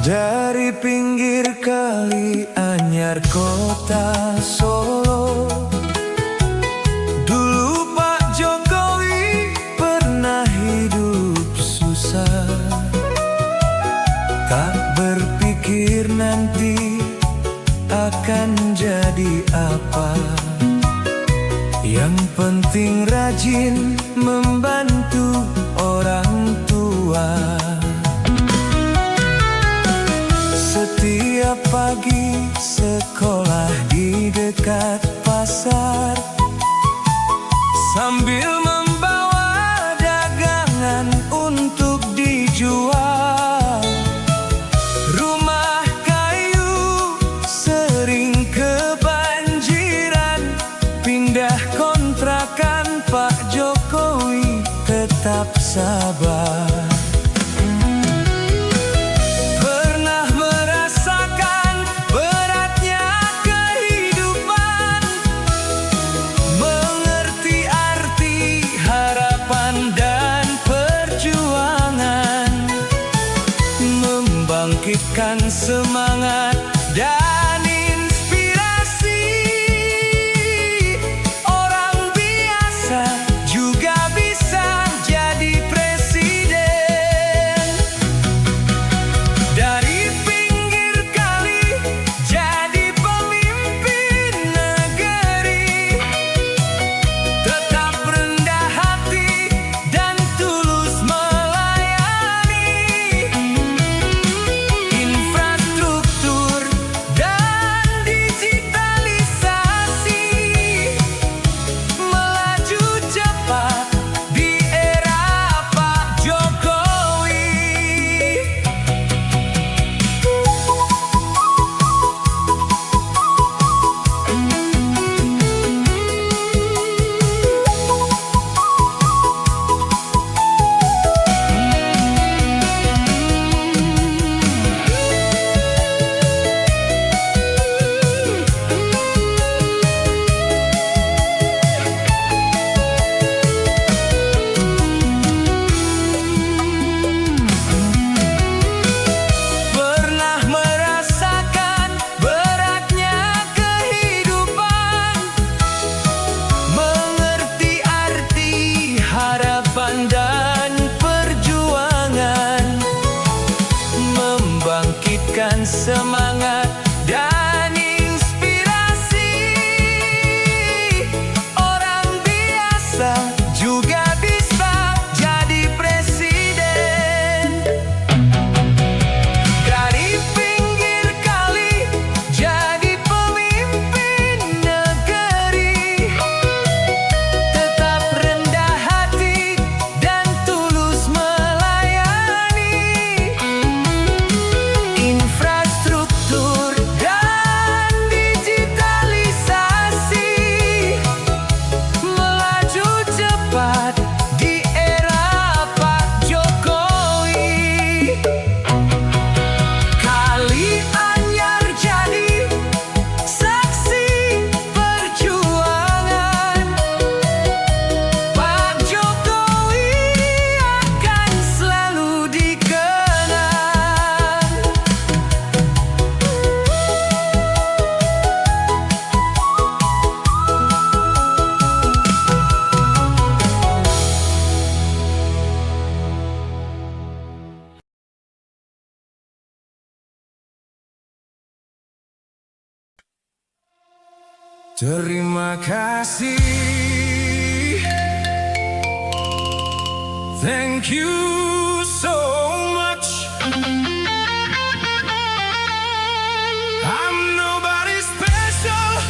Dari pinggir kali Anyar kota Solo, dulu Pak Jokowi pernah hidup susah. Tak berpikir nanti akan jadi apa. Yang penting rajin membantu orang tua. Setiap pagi sekolah di dekat pasar, sambil membawa dagangan untuk dijual. Rumah kayu sering kebanjiran, pindah kontrakan Pak Jokowi tetap sabar. Bangkitkan semangat dan inspirasi. Orang biasa juga bisa jadi presiden. Dari pinggir kali jadi pemimpin negeri. Tetap rendah hati dan tulus melayani. Dan perjuangan, membangkitkan semangat dan inspirasi. Orang biasa juga bisa jadi presiden. Dari pinggir kali jadi pemimpin negeri. Tetap rendah hati dan tulus melayani. Infrastruktur dan digitalisasi, melaju cepat di era Pak Jokowi. Kali Anyar jadi saksi perjuangan. Pak Jokowi akan selalu dikenang. Terima kasih. Thank you so much. I'm nobody special,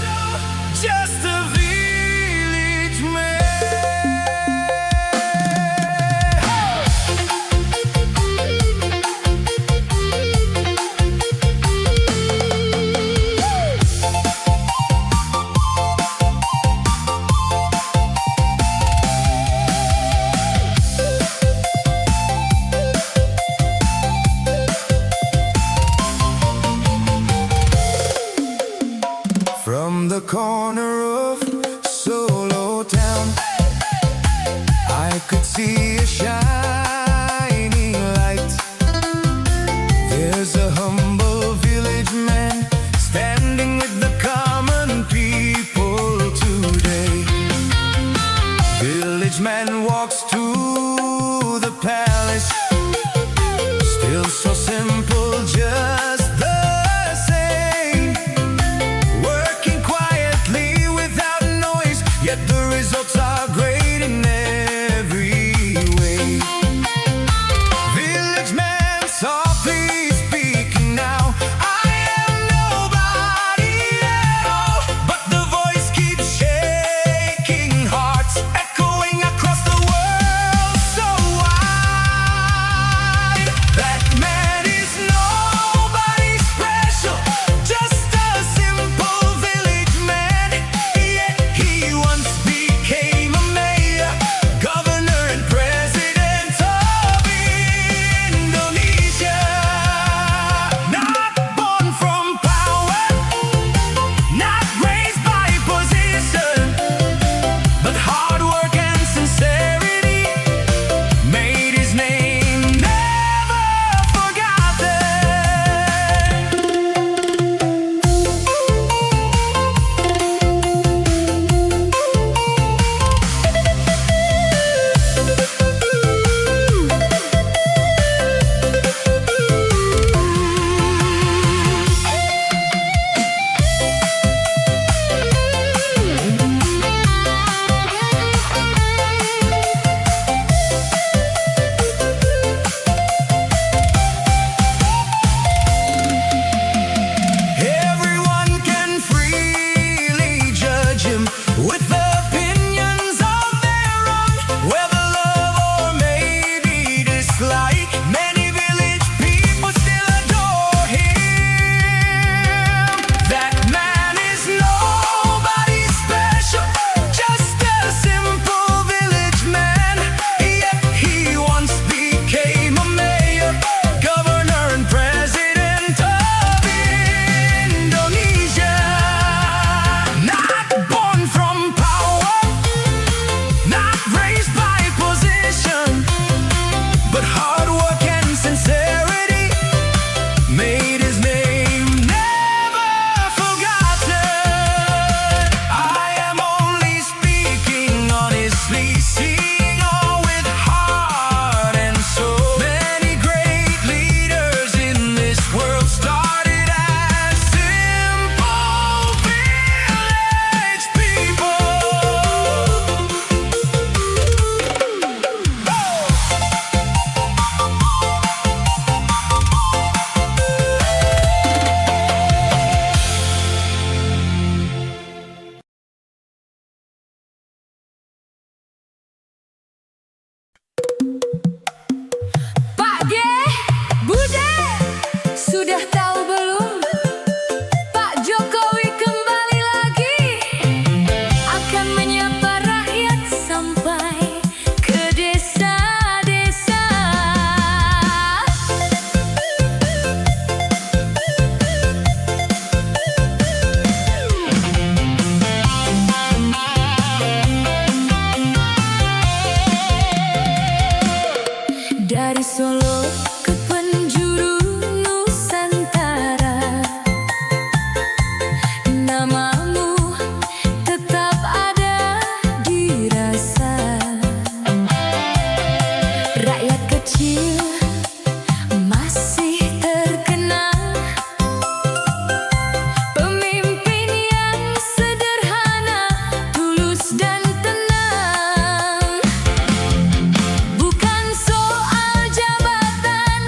just a village man. work and sincerity made his name never forgotten. I am only speaking honestly, seeing all with heart and soul. Many great leaders in this world started as simple village people. Pak G, Bude, sudah tahu belum? Pak Jokowi kembali lagi akan menyapa rakyat sampai ke desa-desa. Dari Solo ke penjuru Nusantara, namamu tetap ada di rasa. Rakyat kecil masih terkenal, pemimpin yang sederhana, tulus dan tenang. Bukan soal jabatan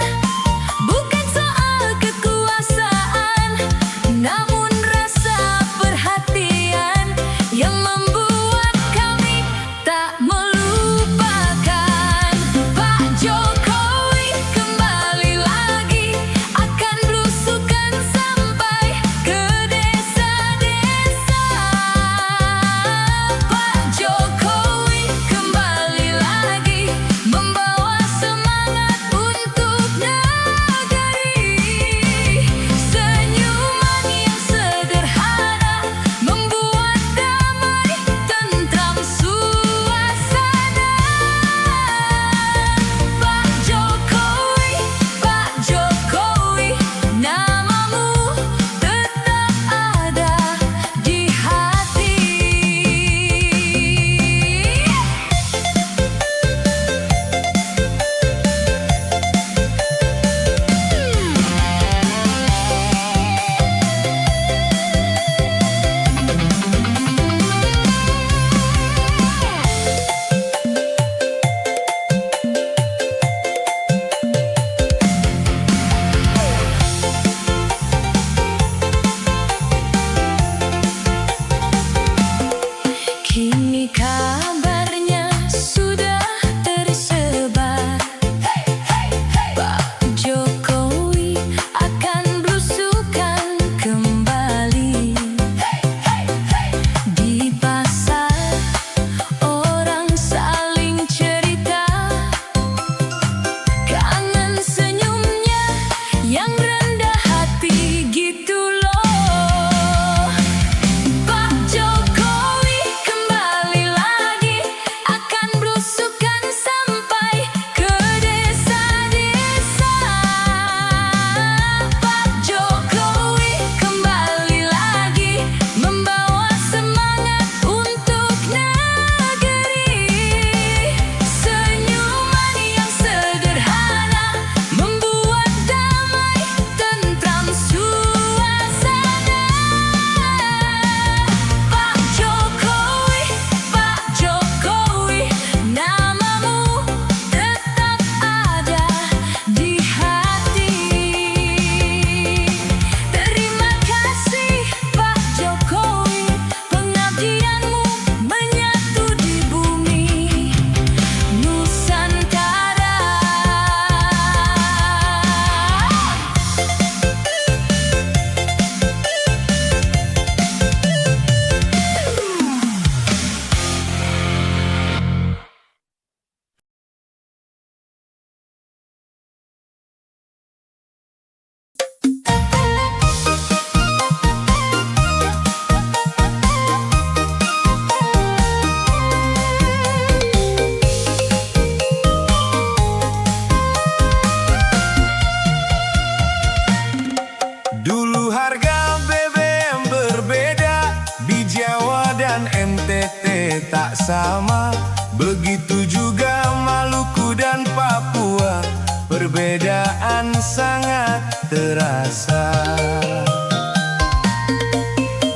sama. Begitu juga Maluku dan Papua, perbedaan sangat terasa.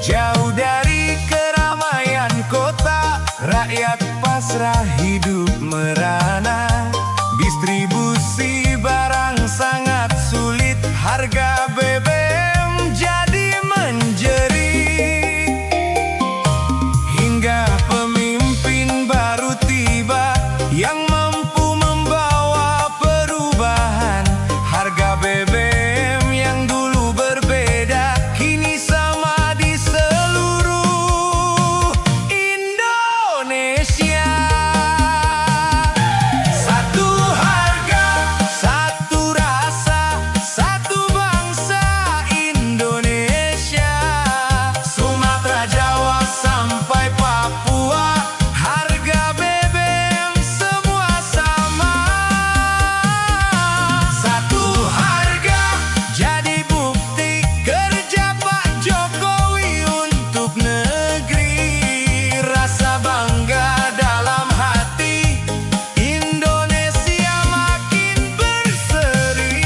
Jauh dari keramaian kota, rakyat pasrah hidup merana. Distribusi barang sangat sulit, harga BBM jadi menjerit. Hingga pemimpin baru tiba yang mampu membawa perubahan. Harga BBM yang dulu berbeda kini sama di seluruh Indonesia. Satu harga, satu rasa, satu bangsa Indonesia. Sumatera, Jawa sampai Papua, harga BBM semua sama. Satu harga jadi bukti kerja Pak Jokowi untuk negeri. Rasa bangga dalam hati, Indonesia makin berseri.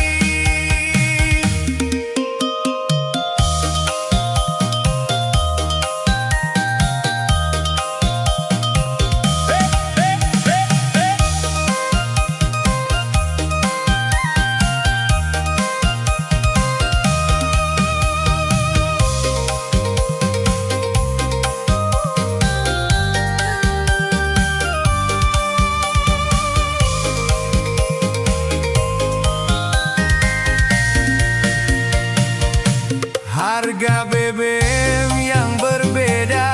Harga BBM yang berbeda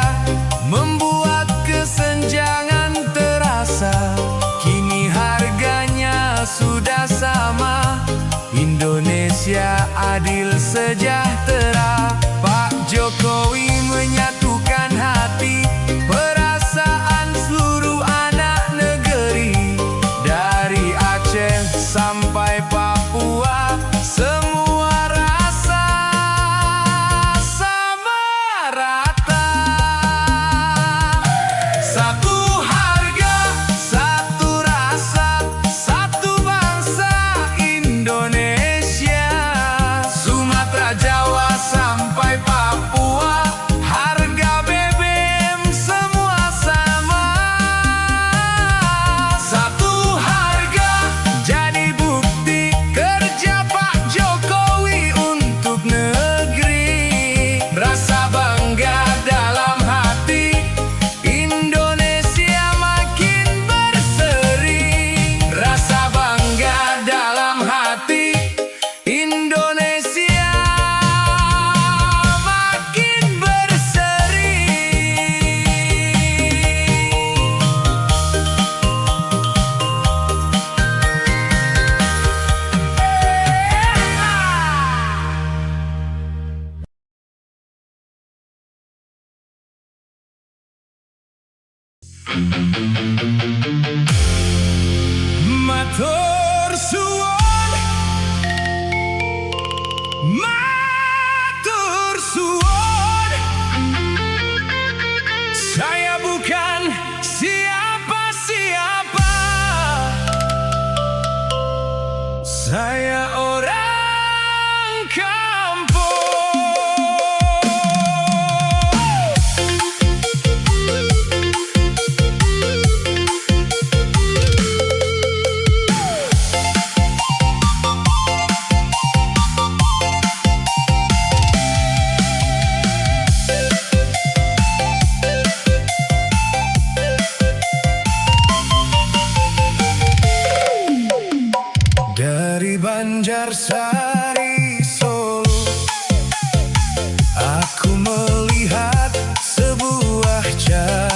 membuat kesenjangan terasa. Kini harganya sudah sama, Indonesia adil sejahtera. Pak Jokowi menyatukan hati, perasaan seluruh anak negeri. Dari Aceh sampai Papua, semua rasa sama rata. Satu harga, satu rasa, satu bangsa Indonesia. Sumatera, Jawa sampai Papua, harga BBM semua sama. Satu harga jadi bukti kerja Pak Jokowi untuk negeri. Rasa bangga dalam hati, Indonesia makin berseri. Rasa bangga dalam hati, Indonesia makin berseri. Matur suwun, matur suwun. Saya bukan siapa-siapa, saya orang kampung. Dari Banjarsari, Solo, aku melihat sebuah jalan.